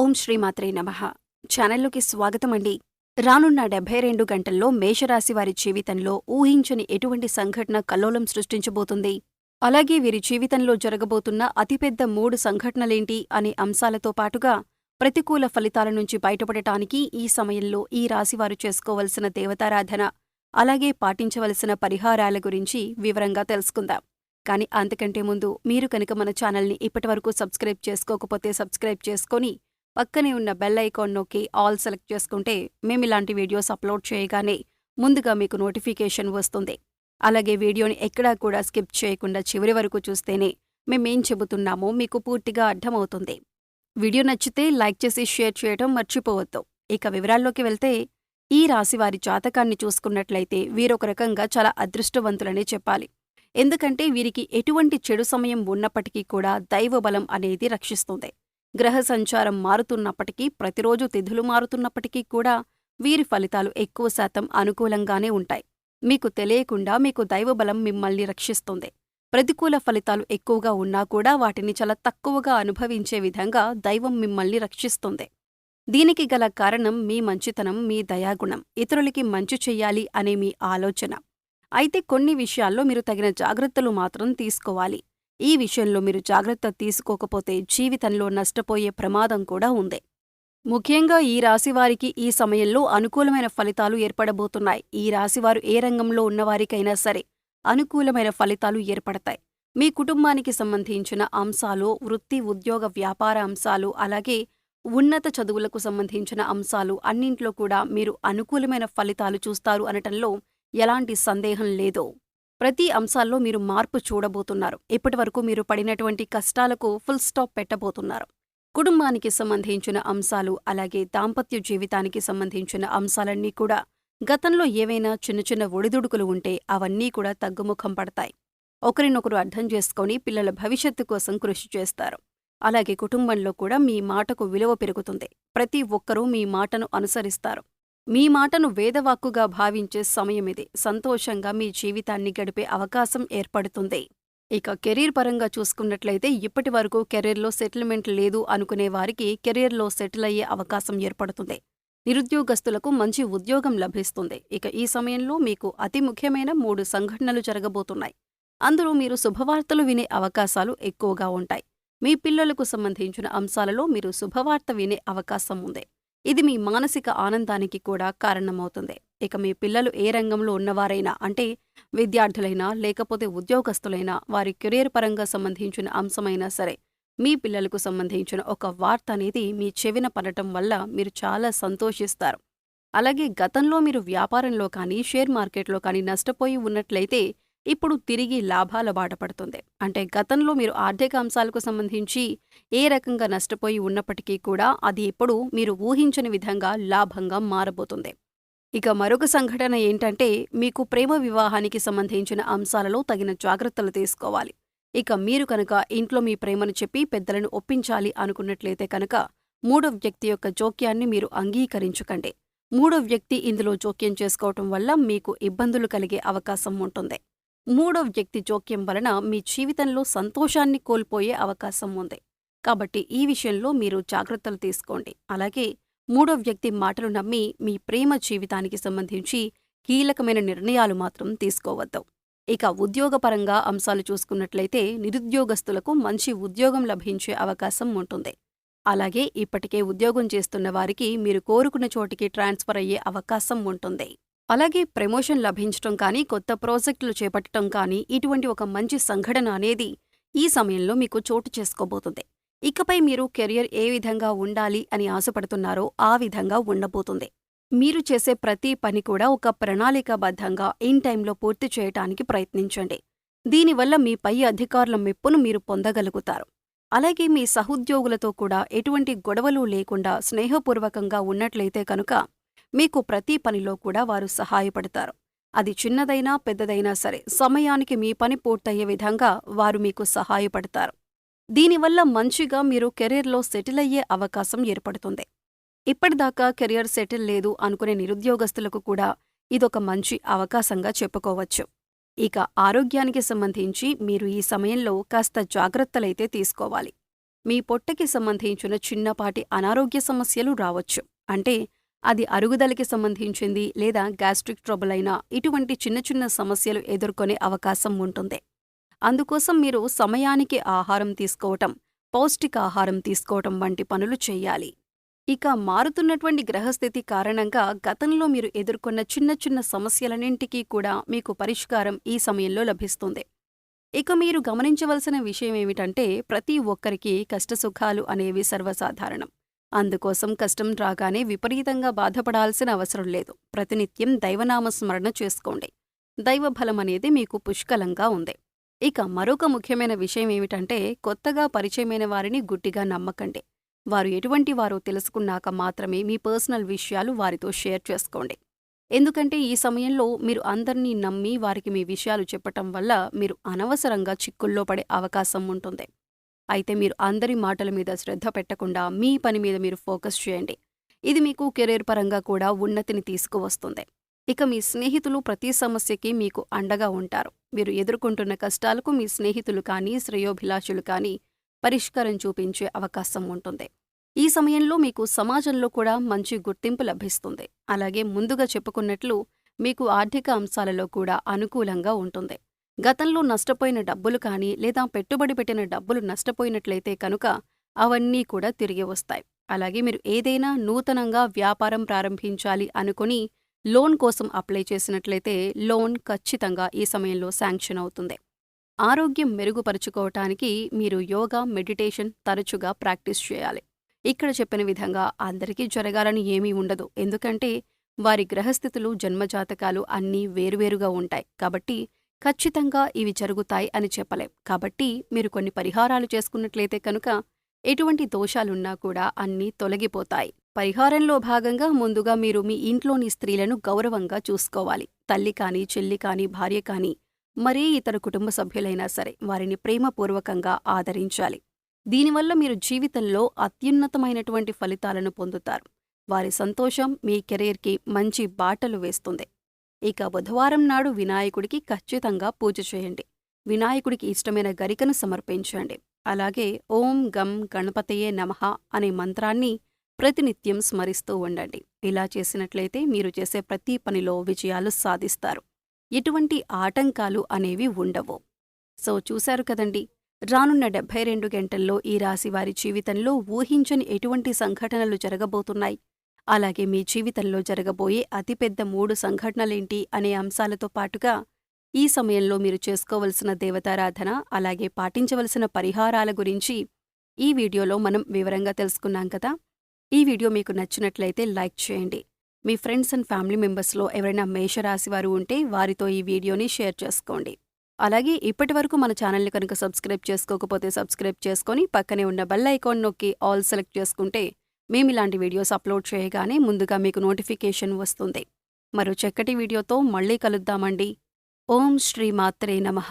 ఓం శ్రీమాత్రే నమః. ఛానల్లోకి స్వాగతమండి. రానున్న 72 గంటల్లో మేషరాశి వారి జీవితంలో ఊహించని ఎటువంటి సంఘటన కల్లోలం సృష్టించబోతుంది? అలాగే వీరి జీవితంలో జరగబోతున్న అతిపెద్ద 3 సంఘటనలేంటి అనే అంశాలతో పాటుగా ప్రతికూల ఫలితాల నుంచి బయటపడటానికి ఈ సమయంలో ఈ రాశివారు చేసుకోవలసిన దేవతారాధన, అలాగే పాటించవలసిన పరిహారాల గురించి వివరంగా తెలుసుకుందాం. కానీ అంతకంటే ముందు మీరు కనుక మన ఛానల్ని ఇప్పటివరకు సబ్స్క్రైబ్ చేసుకోకపోతే సబ్స్క్రైబ్ చేసుకొని పక్కనే ఉన్న బెల్ ఐకాన్ నొక్కి ఆల్ సెలెక్ట్ చేసుకుంటే మేమిలాంటి వీడియోస్ అప్లోడ్ చేయగానే ముందుగా మీకు నోటిఫికేషన్ వస్తుంది. అలాగే వీడియోని ఎక్కడా కూడా స్కిప్ చేయకుండా చివరి వరకు చూస్తేనే మేమేం చెబుతున్నామో మీకు పూర్తిగా అర్థమవుతుంది. వీడియో నచ్చితే లైక్ చేసి షేర్ చేయడం మర్చిపోవద్దు. ఇక వివరాల్లోకి వెళ్తే, ఈ రాశివారి జాతకాన్ని చూసుకున్నట్లయితే వీరొక రకంగా చాలా అదృష్టవంతులనే చెప్పాలి. ఎందుకంటే వీరికి ఎటువంటి చెడు సమయం ఉన్నప్పటికీ కూడా దైవబలం అనేది రక్షిస్తుంది. గ్రహ సంచారం మారుతున్నప్పటికీ, ప్రతిరోజు తిథులు మారుతున్నప్పటికీ కూడా వీరి ఫలితాలు ఎక్కువ శాతం అనుకూలంగానే ఉంటాయి. మీకు తెలియకుండా మీకు దైవబలం మిమ్మల్ని రక్షిస్తుంది. ప్రతికూల ఫలితాలు ఎక్కువగా ఉన్నా కూడా వాటిని చాలా తక్కువగా అనుభవించే విధంగా దైవం మిమ్మల్ని రక్షిస్తుంది. దీనికి గల కారణం మీ మంచితనం, మీ దయాగుణం, ఇతరులకి మంచి చెయ్యాలి అనే మీ ఆలోచన. అయితే కొన్ని విషయాల్లో మీరు తగిన జాగ్రత్తలు మాత్రం తీసుకోవాలి. ఈ విషయంలో మీరు జాగ్రత్త తీసుకోకపోతే జీవితంలో నష్టపోయే ప్రమాదం కూడా ఉంది. ముఖ్యంగా ఈ రాశివారికి ఈ సమయంలో అనుకూలమైన ఫలితాలు ఏర్పడబోతున్నాయి. ఈ రాశివారు ఏ రంగంలో ఉన్నవారికైనా సరే అనుకూలమైన ఫలితాలు ఏర్పడతాయి. మీ కుటుంబానికి సంబంధించిన అంశాలు, వృత్తి, ఉద్యోగ, వ్యాపార అంశాలు, అలాగే ఉన్నత చదువులకు సంబంధించిన అంశాలు అన్నింట్లో కూడా మీరు అనుకూలమైన ఫలితాలు చూస్తారు అనటంలో ఎలాంటి సందేహం లేదు. ప్రతి అంశాల్లో మీరు మార్పు చూడబోతున్నారు. ఇప్పటివరకు మీరు పడినటువంటి కష్టాలకు ఫుల్ స్టాప్ పెట్టబోతున్నారు. కుటుంబానికి సంబంధించిన అంశాలు, అలాగే దాంపత్య జీవితానికి సంబంధించిన అంశాలన్నీ కూడా గతంలో ఏవైనా చిన్న చిన్న ఒడిదుడుకులు ఉంటే అవన్నీ కూడా తగ్గుముఖం పడతాయి. ఒకరినొకరు అర్థం చేసుకొని పిల్లల భవిష్యత్తు కోసం కృషి చేస్తారు. అలాగే కుటుంబంలో కూడా మీ మాటకు విలువ పెరుగుతుంది. ప్రతి ఒక్కరూ మీ మాటను అనుసరిస్తారు. మీ మాటను వేదవాక్కుగా భావించే సమయమిది. సంతోషంగా మీ జీవితాన్ని గడిపే అవకాశం ఏర్పడుతుంది. ఇక కెరీర్ పరంగా చూసుకున్నట్లయితే ఇప్పటి వరకు కెరీర్లో సెటిల్మెంట్ లేదు అనుకునే వారికి కెరీర్లో సెటిల్ అయ్యే అవకాశం ఏర్పడుతుంది. నిరుద్యోగస్తులకు మంచి ఉద్యోగం లభిస్తుంది. ఇక ఈ సమయంలో మీకు అతి ముఖ్యమైన 3 సంఘటనలు జరగబోతున్నాయి. అందులో మీరు శుభవార్తలు వినే అవకాశాలు ఎక్కువగా ఉంటాయి. మీ పిల్లలకు సంబంధించిన అంశాలలో మీరు శుభవార్త వినే అవకాశం ఉంది. ఇది మీ మానసిక ఆనందానికి కూడా కారణమవుతుంది. ఇక మీ పిల్లలు ఏ రంగంలో ఉన్నవారైనా, అంటే విద్యార్థులైనా లేకపోతే ఉద్యోగస్తులైనా, వారి కెరీర్ పరంగా సంబంధించిన అంశమైనా సరే, మీ పిల్లలకు సంబంధించిన ఒక వార్త అనేది మీ చెవిన పడటం వల్ల మీరు చాలా సంతోషిస్తారు. అలాగే గతంలో మీరు వ్యాపారంలో కానీ షేర్ మార్కెట్లో కానీ నష్టపోయి ఉన్నట్లయితే ఇప్పుడు తిరిగి లాభాల బాట పడుతుంది. అంటే గతంలో మీరు ఆర్థిక అంశాలకు సంబంధించి ఏ రకంగా నష్టపోయి ఉన్నప్పటికీ కూడా అది ఇప్పుడు మీరు ఊహించని విధంగా లాభంగా మారబోతుంది. ఇక మరొక సంఘటన ఏంటంటే, మీకు ప్రేమ వివాహానికి సంబంధించిన అంశాలలో తగిన జాగ్రత్తలు తీసుకోవాలి. ఇక మీరు కనుక ఇంట్లో మీ ప్రేమను చెప్పి పెద్దలను ఒప్పించాలి అనుకున్నట్లయితే కనుక 3వ వ్యక్తి యొక్క జోక్యాన్ని మీరు అంగీకరించకండి. 3వ వ్యక్తి ఇందులో జోక్యం చేసుకోవటం వల్ల మీకు ఇబ్బందులు కలిగే అవకాశం ఉంటుంది. 3వ వ్యక్తి జోక్యం వలన మీ జీవితంలో సంతోషాన్ని కోల్పోయే అవకాశం ఉంది. కాబట్టి ఈ విషయంలో మీరు జాగ్రత్తలు తీసుకోండి. అలాగే 3వ వ్యక్తి మాటలు నమ్మి మీ ప్రేమ జీవితానికి సంబంధించి కీలకమైన నిర్ణయాలు మాత్రం తీసుకోవద్దు. ఇక ఉద్యోగపరంగా అంశాలు చూసుకున్నట్లయితే నిరుద్యోగస్తులకు మంచి ఉద్యోగం లభించే అవకాశం ఉంటుంది. అలాగే ఇప్పటికే ఉద్యోగం చేస్తున్న వారికి మీరు కోరుకున్న చోటికి ట్రాన్స్ఫర్ అయ్యే అవకాశం ఉంటుంది. అలాగే ప్రమోషన్ లభించటం కానీ, కొత్త ప్రాజెక్టులు చేపట్టడం కానీ, ఇటువంటి ఒక మంచి సంఘటన అనేది ఈ సమయంలో మీకు చోటు చేసుకోబోతుంది. ఇకపై మీరు కెరియర్ ఏ విధంగా ఉండాలి అని ఆశపడుతున్నారో ఆ విధంగా ఉండబోతుంది. మీరు చేసే ప్రతి పని కూడా ఒక ప్రణాళికాబద్ధంగా ఇన్ టైంలో పూర్తి చేయటానికి ప్రయత్నించండి. దీనివల్ల మీ పై అధికారుల మెప్పును మీరు పొందగలుగుతారు. అలాగే మీ సహోద్యోగులతో కూడా ఎటువంటి గొడవలు లేకుండా స్నేహపూర్వకంగా ఉన్నట్లయితే కనుక మీకు ప్రతి పనిలో కూడా వారు సహాయపడతారు. అది చిన్నదైనా పెద్దదైనా సరే సమయానికి మీ పని పూర్తయ్యే విధంగా వారు మీకు సహాయపడతారు. దీనివల్ల మంచిగా మీరు కెరీర్లో సెటిల్ అయ్యే అవకాశం ఏర్పడుతుంది. ఇప్పటిదాకా కెరియర్ సెటిల్ లేదు అనుకునే నిరుద్యోగస్తులకు కూడా ఇదొక మంచి అవకాశంగా చెప్పుకోవచ్చు. ఇక ఆరోగ్యానికి సంబంధించి మీరు ఈ సమయంలో కాస్త జాగ్రత్తలైతే తీసుకోవాలి. మీ పొట్టకి సంబంధించిన చిన్నపాటి అనారోగ్య సమస్యలు రావచ్చు. అంటే అది అరుగుదలకి సంబంధించింది లేదా గ్యాస్ట్రిక్ ట్రబుల్ అయినా ఇటువంటి చిన్న చిన్న సమస్యలు ఎదుర్కొనే అవకాశం ఉంటుంది. అందుకోసం మీరు సమయానికి ఆహారం తీసుకోవటం, పౌష్టికాహారం తీసుకోవటం వంటి పనులు చెయ్యాలి. ఇక మారుతున్నటువంటి గ్రహస్థితి కారణంగా గతంలో మీరు ఎదుర్కొన్న చిన్న చిన్న సమస్యలన్నింటికీ కూడా మీకు పరిష్కారం ఈ సమయంలో లభిస్తుంది. ఇక మీరు గమనించవలసిన విషయమేమిటంటే ప్రతి ఒక్కరికి కష్టసుఖాలు అనేవి సర్వసాధారణం. అందుకోసం కష్టం రాగానే విపరీతంగా బాధపడాల్సిన అవసరం లేదు. ప్రతినిత్యం దైవనామస్మరణ చేసుకోండి. దైవబలమనేది మీకు పుష్కలంగా ఉంది. ఇక మరొక ముఖ్యమైన విషయమేమిటంటే కొత్తగా పరిచయమైన వారిని గుడ్డిగా నమ్మకండి. వారు ఎటువంటి వారో తెలుసుకున్నాక మాత్రమే మీ పర్సనల్ విషయాలు వారితో షేర్ చేసుకోండి. ఎందుకంటే ఈ సమయంలో మీరు అందర్నీ నమ్మి వారికి మీ విషయాలు చెప్పటం వల్ల మీరు అనవసరంగా చిక్కుల్లో పడే అవకాశం ఉంటుంది. అయితే మీరు అందరి మాటల మీద శ్రద్ధ పెట్టకుండా మీ పని మీద మీరు ఫోకస్ చేయండి. ఇది మీకు కెరీర్ పరంగా కూడా ఉన్నతిని తీసుకువస్తుంది. ఇక మీ స్నేహితులు ప్రతి సమస్యకి మీకు అండగా ఉంటారు. మీరు ఎదుర్కొంటున్న కష్టాలకు మీ స్నేహితులు కానీ శ్రేయోభిలాషులు కానీ పరిష్కారం చూపించే అవకాశం ఉంటుంది. ఈ సమయంలో మీకు సమాజంలో కూడా మంచి గుర్తింపు లభిస్తుంది. అలాగే ముందుగా చెప్పుకున్నట్లు మీకు ఆర్థిక అంశాలలో కూడా అనుకూలంగా ఉంటుంది. గతంలో నష్టపోయిన డబ్బులు కానీ లేదా పెట్టుబడి పెట్టిన డబ్బులు నష్టపోయినట్లయితే కనుక అవన్నీ కూడా తిరిగి వస్తాయి. అలాగే మీరు ఏదైనా నూతనంగా వ్యాపారం ప్రారంభించాలి అనుకుని లోన్ కోసం అప్లై చేసినట్లయితే లోన్ ఖచ్చితంగా ఈ సమయంలో శాంక్షన్ అవుతుంది. ఆరోగ్యం మెరుగుపరుచుకోవటానికి మీరు యోగా, మెడిటేషన్ తరచుగా ప్రాక్టీస్ చేయాలి. ఇక్కడ చెప్పిన విధంగా అందరికీ జరగాలని ఏమీ ఉండదు. ఎందుకంటే వారి గ్రహస్థితులు, జన్మజాతకాలు అన్నీ వేరువేరుగా ఉంటాయి. కాబట్టి ఖచ్చితంగా ఇవి జరుగుతాయి అని చెప్పలేం. కాబట్టి మీరు కొన్ని పరిహారాలు చేసుకున్నట్లయితే కనుక ఎటువంటి దోషాలున్నా కూడా అన్నీ తొలగిపోతాయి. పరిహారంలో భాగంగా ముందుగా మీరు మీ ఇంట్లోని స్త్రీలను గౌరవంగా చూసుకోవాలి. తల్లి కానీ, చెల్లి కానీ, భార్య కానీ, మరే ఇతర కుటుంబ సభ్యులైనా సరే వారిని ప్రేమపూర్వకంగా ఆదరించాలి. దీనివల్ల మీరు జీవితంలో అత్యున్నతమైనటువంటి ఫలితాలను పొందుతారు. వారి సంతోషం మీ కెరీర్కి మంచి బాటలు వేస్తుంది. ఇక బుధవారం నాడు వినాయకుడికి ఖచ్చితంగా పూజ చేయండి. వినాయకుడికి ఇష్టమైన గరికను సమర్పించండి. అలాగే ఓం గం గణపతయే నమః అనే మంత్రాన్ని ప్రతినిత్యం స్మరిస్తూ ఉండండి. ఇలా చేసినట్లయితే మీరు చేసే ప్రతి పనిలో విజయాలు సాధిస్తారు. ఎటువంటి ఆటంకాలు అనేవి ఉండవు. సో చూశారు కదండి, రానున్న 72 గంటల్లో ఈ రాశివారి జీవితంలో ఊహించని ఎటువంటి సంఘటనలు జరగబోతున్నాయి, అలాగే మీ జీవితంలో జరగబోయే అతిపెద్ద 3 సంఘటనలేంటి అనే అంశాలతో పాటుగా ఈ సమయంలో మీరు చేసుకోవలసిన దేవతారాధన, అలాగే పాటించవలసిన పరిహారాల గురించి ఈ వీడియోలో మనం వివరంగా తెలుసుకున్నాం కదా. ఈ వీడియో మీకు నచ్చినట్లయితే లైక్ చేయండి. మీ ఫ్రెండ్స్ అండ్ ఫ్యామిలీ మెంబర్స్లో ఎవరైనా మేషరాశివారు ఉంటే వారితో ఈ వీడియోని షేర్ చేసుకోండి. అలాగే ఇప్పటివరకు మన ఛానల్ని కనుక సబ్స్క్రైబ్ చేసుకోకపోతే సబ్స్క్రైబ్ చేసుకొని పక్కనే ఉన్న బెల్ ఐకాన్ నొక్కి ఆల్ సెలెక్ట్ చేసుకుంటే మేమిలాంటి వీడియోస్ అప్లోడ్ చేయగానే ముందుగా మీకు నోటిఫికేషన్ వస్తుంది. మరో చక్కటి వీడియోతో మళ్ళీ కలుద్దామండి. ఓం శ్రీ మాత్రే నమః.